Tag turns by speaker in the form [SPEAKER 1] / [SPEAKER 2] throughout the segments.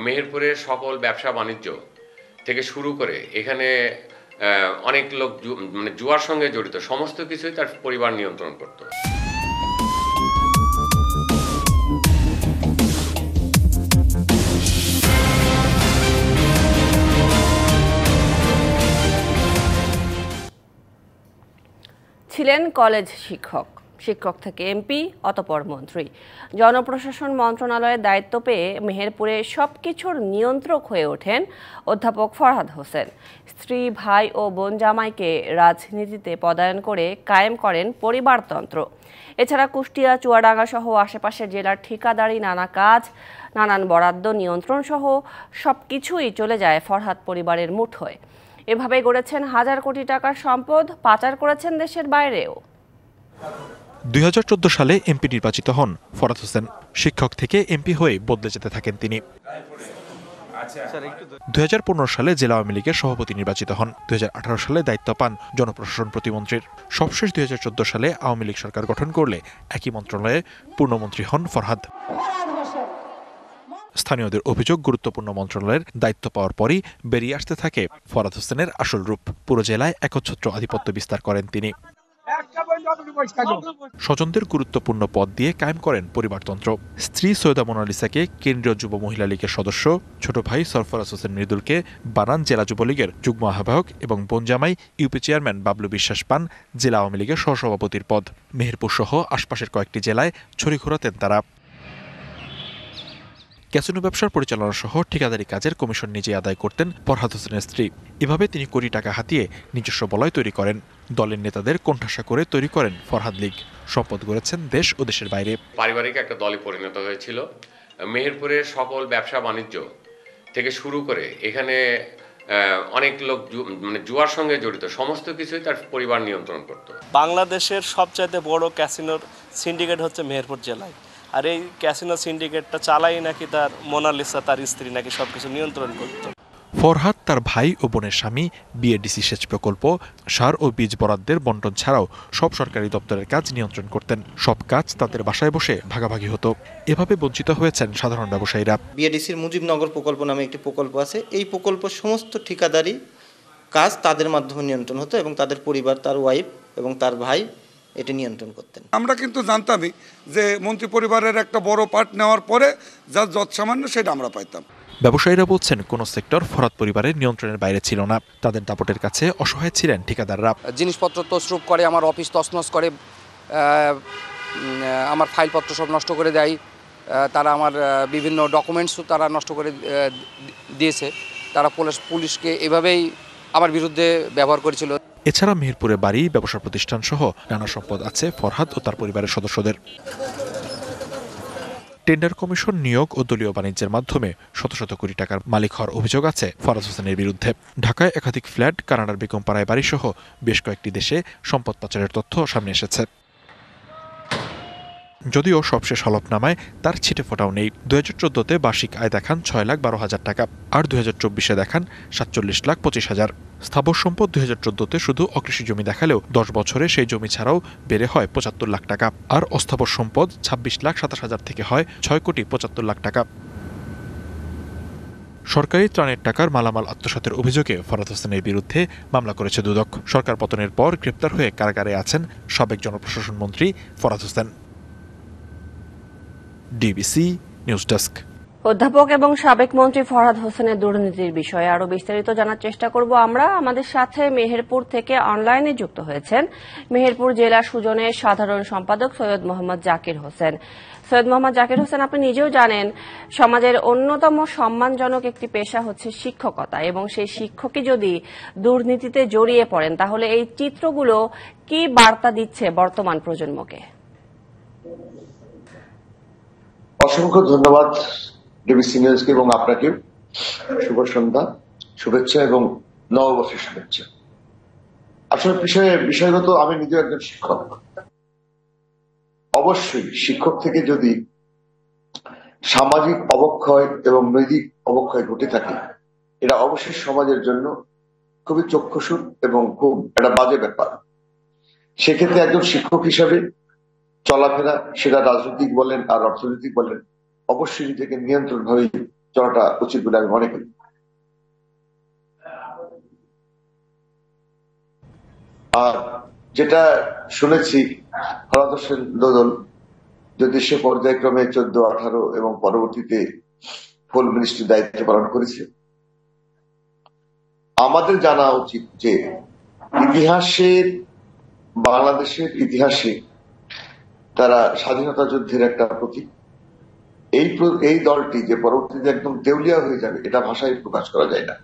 [SPEAKER 1] মেহেরপুরের সকল ব্যবসা বাণিজ্য থেকে শুরু করে এখানে অনেক লোক মানে জুয়ার সঙ্গে জড়িত, সমস্ত কিছুই তার পরিবার নিয়ন্ত্রণ করত।
[SPEAKER 2] ছিলেন কলেজ শিক্ষক, শিক্ষক থেকে এমপি, অতঃপর মন্ত্রী। জনপ্রশাসন মন্ত্রণালয়ের দায়িত্ব পেয়ে মেহেরপুরে সবকিছুর নিয়ন্ত্রক হয়ে ওঠেন অধ্যাপক ফরহাদ হোসেন। স্ত্রী, ভাই ও বোন জামাইকে রাজনীতিতে পদায়ন করে কায়েম করেন পরিবারতন্ত্র। এছাড়া কুষ্টিয়া, চুয়াডাঙ্গা সহ আশেপাশের জেলার ঠিকাদারি, নানা কাজ, নানান বরাদ্দ, নিয়ন্ত্রণ সহ সবকিছুই চলে যায় ফরহাদ পরিবারের মুঠোয়। এভাবে গড়েছেন হাজার কোটি টাকার সম্পদ, পাচার করেছেন দেশের বাইরেও।
[SPEAKER 3] 2014 সালে এমপি নির্বাচিত হন ফরহাদ হোসেন। শিক্ষক থেকে এমপি হয়ে বদলে যেতে থাকেন তিনি। 2015 সালে জেলা আওয়ামী লীগের সভাপতি নির্বাচিত হন। 2018 সালে দায়িত্ব পান জনপ্রশাসন প্রতিমন্ত্রীর। সবশেষ 2014 সালে আওয়ামী লীগ সরকার গঠন করলে একই মন্ত্রণালয়ে পূর্ণমন্ত্রী হন ফরহাদ। স্থানীয়দের অভিযোগ, গুরুত্বপূর্ণ মন্ত্রণালয়ের দায়িত্ব পাওয়ার পরই বেরিয়ে আসতে থাকে ফরহাদ হোসেনের আসল রূপ। পুরো জেলায় একচ্ছত্র আধিপত্য বিস্তার করেন তিনি। স্বজনদের গুরুত্বপূর্ণ পদ দিয়ে কায়েম করেন পরিবারতন্ত্র। স্ত্রী সৈয়দা মোনালিসাকে কেন্দ্রীয় যুব মহিলা লীগের সদস্য, ছোট ভাই সরফরাজ হোসেন মৃদুলকে বানান জেলা যুবলীগের যুগ্ম আহ্বায়ক এবং বোনজামাই ইউপি চেয়ারম্যান বাবলু বিশ্বাস পান জেলা আওয়ামী লীগের সহসভাপতির পদ। মেহেরপুর সহ আশপাশের কয়েকটি জেলায় ছড়ি ঘোরাতেন তারা। ক্যাসিনো ব্যবসার পরিচালনা সহ ঠিকাদারি কাজের কমিশন নিজে আদায় করতেন ফরহাদ হোসেনের স্ত্রী। এভাবে তিনি কোটি টাকা হাতিয়ে নিজস্ব বলয় তৈরি করেন। দলের নেতাদের কোণঠাসা করে তৈরি করেন ফরহাদ লীগ। সম্পদ গড়েছেন দেশ ও দেশের বাইরে।
[SPEAKER 1] পারিবারিক একটা দলে পরিণত হয়েছিল। মেহেরপুরের সকল ব্যবসা বাণিজ্য থেকে শুরু করে এখানে অনেক লোক মানে জুয়ার সঙ্গে জড়িত, সমস্ত কিছুই তার পরিবার নিয়ন্ত্রণ করত।
[SPEAKER 4] বাংলাদেশের সবচাইতে বড় ক্যাসিনোর সিন্ডিকেট হচ্ছে মেহেরপুর জেলায়। আর এই ক্যাসিনো সিন্ডিকেটটা চালাই নাকি তার মোনালিসা, তার স্ত্রী নাকি সবকিছু নিয়ন্ত্রণ করত।
[SPEAKER 3] ফরহাদ তার ভাই ও বোনের স্বামী বিএডিসি সেচ প্রকল্প, সার ও বীজ বরাদ্দের বন্টন ছাড়াও সব সরকারি দপ্তরের কাজ নিয়ন্ত্রণ করতেন। সব কাজ তাদের বাসায় বসে ভাগাভাগি হতো। এভাবে বঞ্চিত হয়েছেন সাধারণ ব্যবসায়ীরা।
[SPEAKER 5] বিএডিসির মুজিবনগর প্রকল্প নামে একটি প্রকল্প আছে। এই প্রকল্প সমস্ত ঠিকাদারি কাজ তাদের মাধ্যমে নিয়ন্ত্রণ হতো এবং তাদের পরিবার, তার ওয়াইফ এবং তার ভাই এটা নিয়ন্ত্রণ করতেন।
[SPEAKER 6] আমরা কিন্তু জানতামই যে মন্ত্রী পরিবারের একটা বড় পার্ট নেওয়ার পরে যা যৎসামান্য সেটা আমরা পাইতাম।
[SPEAKER 3] ব্যবসায়ীরা বলছেন কোন সেক্টর ফরহাদ পরিবারের নিয়ন্ত্রণের বাইরে ছিল না। তাদের দাপটের কাছে অসহায় ছিলেন ঠিকাদাররা।
[SPEAKER 7] জিনিসপত্র তছরূপ করে, আমার অফিস তছনছ করে, আমার ফাইলপত্র সব নষ্ট করে দেয়। তারা আমার বিভিন্ন ডকুমেন্টসও তারা নষ্ট করে দিয়েছে। তারা পুলিশকে এভাবেই আমার বিরুদ্ধে ব্যবহার করেছিল।
[SPEAKER 3] এছাড়া মেহেরপুরে বাড়ি, ব্যবসা প্রতিষ্ঠান সহ নানা সম্পদ আছে ফরহাদ ও তার পরিবারের সদস্যদের। টেন্ডার কমিশন নিয়োগ ও দলীয় বাণিজ্যের মাধ্যমে শত শত কোটি টাকার মালিক হওয়ার অভিযোগ আছে ফরহাদ হোসেনের বিরুদ্ধে। ঢাকায় একাধিক ফ্ল্যাট, কানাডার বেগমপাড়ায় বাড়ি সহ বেশ কয়েকটি দেশে সম্পদ পাচারের তথ্য সামনে এসেছে। যদিও সবশেষ হলফনামায় তার ছিটে ফোটাও নেই। 2014-তে বার্ষিক আয় দেখান 6,12,000 টাকা, আর 2024-এ দেখান 47,25,000। স্থাবর সম্পদ 2014-তে শুধু অকৃষি জমি দেখালেও 10 বছরে সেই জমি ছাড়াও বেড়ে হয় 75 লাখ টাকা, আর অস্থাবর সম্পদ 26,27,000 থেকে হয় 6,75,00,000 টাকা। সরকারি ত্রাণের টাকার মালামাল আত্মসাতের অভিযোগে ফরহাদ হোসেনের বিরুদ্ধে মামলা করেছে দুদক। সরকার পতনের পর গ্রেপ্তার হয়ে কারাগারে আছেন সাবেক জনপ্রশাসন মন্ত্রী Farhad Hossain. DBC news desk.
[SPEAKER 2] অধ্যাপক এবং সাবেক মন্ত্রী ফরহাদ হোসেনের দুর্নীতির বিষয়ে আরো বিস্তারিত জানার চেষ্টা করব আমরা। আমাদের সাথে মেহেরপুর থেকে অনলাইনে যুক্ত হয়েছেন মেহেরপুর জেলা সুজনের সাধারণ সম্পাদক সৈয়দ মোহাম্মদ জাকির হোসেন। সৈয়দ মোহাম্মদ জাকির হোসেন, আপনি নিজেও জানেন সমাজের অন্যতম সম্মানজনক একটি পেশা হচ্ছে শিক্ষকতা, এবং সেই শিক্ষকই যদি দুর্নীতিতে জড়িয়ে পড়েন তাহলে এই চিত্রগুলো কি বার্তা দিচ্ছে বর্তমান প্রজন্মকে?
[SPEAKER 8] অসংখ্য ধন্যবাদ ডিবিসি নিউজকে এবং আপনাকে। শুভ সন্ধ্যা, শুভেচ্ছা এবং নববর্ষের শুভেচ্ছা। আসলে বিষয়গত আমি নিজে একজন শিক্ষক। অবশ্যই শিক্ষক থেকে যদি সামাজিক অবক্ষয় এবং নৈতিক অবক্ষয় ঘটে থাকে, এটা অবশ্যই সমাজের জন্য খুবই চক্ষুষু এবং খুব একটা বাজে ব্যাপার। সেক্ষেত্রে একজন শিক্ষক হিসাবে চলাফেরা, সেটা রাজনৈতিক বলেন আর অর্থনৈতিক বলেন, অবশ্যই নিজেকে নিয়ন্ত্রণ ভাবে চলাটা উচিত বলে আমি মনে করি। আর যেটা শুনেছি, ফরহাদ হোসেন দোদল যদি সে পর্যায়ক্রমে 14, 18 এবং পরবর্তীতে ফুল মিনিস্ট্রির দায়িত্ব পালন করেছে, আমাদের জানা উচিত যে বাংলাদেশের ইতিহাসে তারা স্বাধীনতা যুদ্ধের একটা প্রতীক। এই দলটি যে পরবর্তীতে একদম দেউলিয়া হয়ে যাবে, এটা ভাষায় প্রকাশ করা যায় না।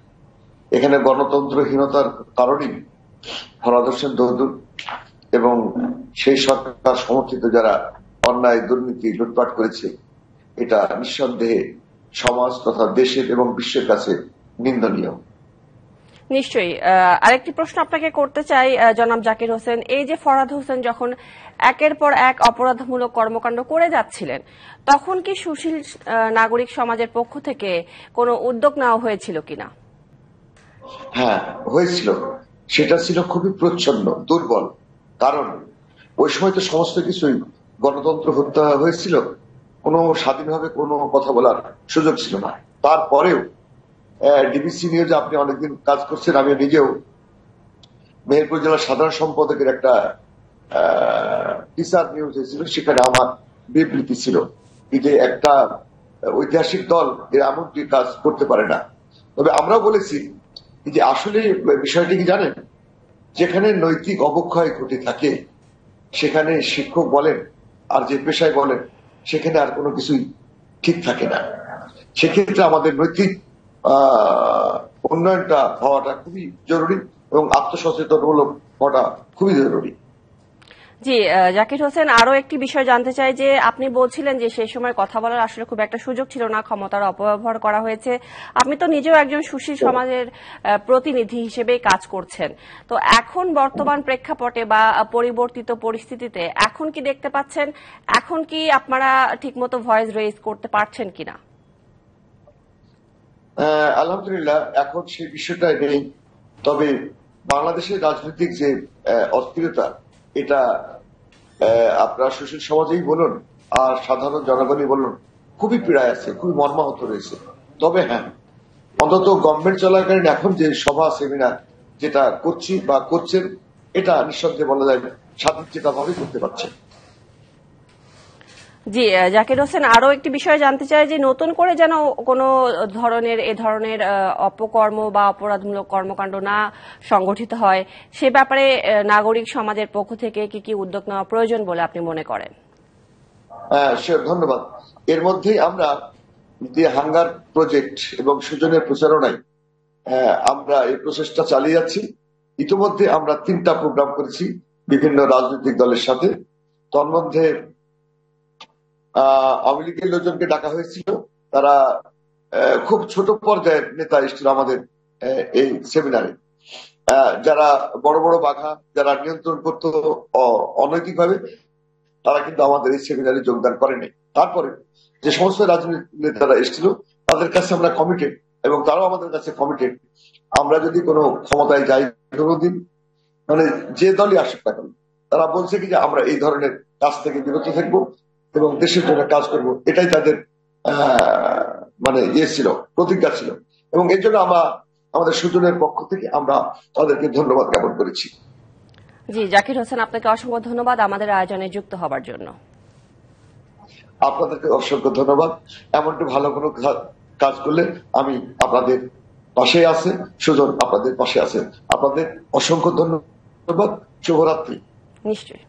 [SPEAKER 8] এখানে গণতন্ত্রহীনতার কারণেই ফরহাদ হোসেন দোদল এবং সেই সরকার সমর্থিত যারা অন্যায়, দুর্নীতি, লুটপাট করেছে, এটা নিঃসন্দেহে সমাজ তথা দেশের এবং বিশ্বের কাছে নিন্দনীয়।
[SPEAKER 2] নিশ্চয়ই। আরেকটি প্রশ্ন আপনাকে করতে চাই জনাব জাকির হোসেন, এই যে ফরহাদ হোসেন যখন একের পর এক অপরাধমূলক কর্মকাণ্ড করে যাচ্ছিলেন, তখন কি সুশীল নাগরিক সমাজের পক্ষ থেকে কোনো উদ্যোগ নেওয়া হয়েছিল কিনা?
[SPEAKER 8] হ্যাঁ, হয়েছিল। সেটা ছিল খুবই প্রচ্ছন্ন, দুর্বল। কারণ ওই সময় তো সমস্ত কিছুই গণতন্ত্র হত্যা হয়েছিল, কোনো স্বাধীনভাবে কোনো কথা বলার সুযোগ ছিল না। তারপরেও ডিবিসি নিউজে আপনি অনেকদিন কাজ করছেন, আমি নিজেও মেহেরপুর জেলার সাধারণ সম্পাদকের একটা টিচার নিউজ হয়েছিল, সেখানে আমার বিবৃতি ছিল যে একটা ঐতিহাসিক দল এমনটি কাজ করতে পারে না। তবে আমরাও বলেছি যে আসলে বিষয়টি কি জানেন, যেখানে নৈতিক অবক্ষয় ঘটে থাকে সেখানে শিক্ষক বলেন আর যে পেশায় বলেন, সেখানে আর কোনো কিছুই ঠিক থাকে না। সেক্ষেত্রে আমাদের নৈতিক উন্নয়নটা হওয়াটা খুবই জরুরি এবং আত্মসচেতনমূলক হওয়াটা খুবই জরুরি।
[SPEAKER 2] জি জাকির হোসেন, আরো একটি বিষয় জানতে চাই যে আপনি বলছিলেন যে সেই সময় কথা বলার আসলে খুব একটা সুযোগ ছিল না, ক্ষমতার অপব্যবহার করা হয়েছে। আপনি তো নিজেও একজন সুশীল সমাজের প্রতিনিধি হিসেবেই কাজ করছেন। তো এখন বর্তমান প্রেক্ষাপটে বা পরিবর্তিত পরিস্থিতিতে এখন কি দেখতে পাচ্ছেন, এখন কি আপনারা ঠিকমতো ভয়েস রেইজ করতে পারছেন কিনা?
[SPEAKER 8] আলহামদুলিল্লাহ, এখন সেই বিষয়টা নেই। তবে বাংলাদেশের রাজনৈতিক যে অস্থিরতা, এটা আপনারা সুশীল সমাজেই বলুন আর সাধারণ জনগণই বলুন, খুবই পীড়ায় আছে, খুবই মর্মাহত রয়েছে। তবে হ্যাঁ, অন্তত গভর্নমেন্ট চলাকালীন এখন যে সভা সেমিনার যেটা করছি বা করছেন, এটা নিঃসন্দেহে বলা যায় স্বাধীনচেতাভাবে করতে পারছে।
[SPEAKER 2] জি জাকির হোসেন, আরো একটি বিষয় জানতে চাই যে নতুন করে যেন কোনো এ ধরনের অপকর্ম বা অপরাধমূলক কর্মকাণ্ড না সংগঠিত হয়, সে ব্যাপারে নাগরিক সমাজের পক্ষ থেকে কি কি উদ্যোগ নেওয়া প্রয়োজন বলে আপনি মনে করেন?
[SPEAKER 8] ধন্যবাদ। এর মধ্যেই আমরা যে হাঙ্গার প্রজেক্ট এবং সুজনের প্রচারণায় আমরা এই প্রচেষ্টা চালিয়ে যাচ্ছি। ইতিমধ্যে আমরা 3টা প্রোগ্রাম করেছি বিভিন্ন রাজনৈতিক দলের সাথে। তন্মধ্যে আওয়ামী লীগের লোকজনকে ডাকা হয়েছিল, তারা খুব ছোট পর্যায়ের নেতা এসেছিল আমাদের এই সেমিনারে। যারা বড় বড় বাঘা, যারা নিয়ন্ত্রণ করতো অনৈতিকভাবে, তারা কিন্তু আমাদের এই সেমিনারে যোগদান করেনি। তারপরে যে সমস্ত রাজনৈতিক নেতারা এসেছিল তাদের কাছে আমরা কমিটেড এবং তারাও আমাদের কাছে কমিটেড। আমরা যদি কোনো ক্ষমতায় যাই কোনোদিন, মানে যে দলই আসুক না কেন, তারা বলছে কি যে আমরা এই ধরনের কাজ থেকে বিরত থাকবো এবং দেশের জন্য কাজ করব। এটাই তাদের মানে ছিল, প্রতিজ্ঞা ছিল। এবং এর জন্য আমাদের সুজনের পক্ষ থেকে আমরা তাদেরকে ধন্যবাদ জ্ঞাপন করেছি।
[SPEAKER 2] জি জাকির হোসেন, আপনাকে অসংখ্য ধন্যবাদ আমাদের আয়োজনে যুক্ত হবার জন্য।
[SPEAKER 8] আপনাদেরকে অসংখ্য ধন্যবাদ। এমনটি ভালো কোনো কাজ করলে আমি আপনাদের পাশে আছে, সুজন আপনাদের পাশে আছে। আপনাদের অসংখ্য ধন্যবাদ। শুভরাত্রি।
[SPEAKER 2] নিশ্চয়ই।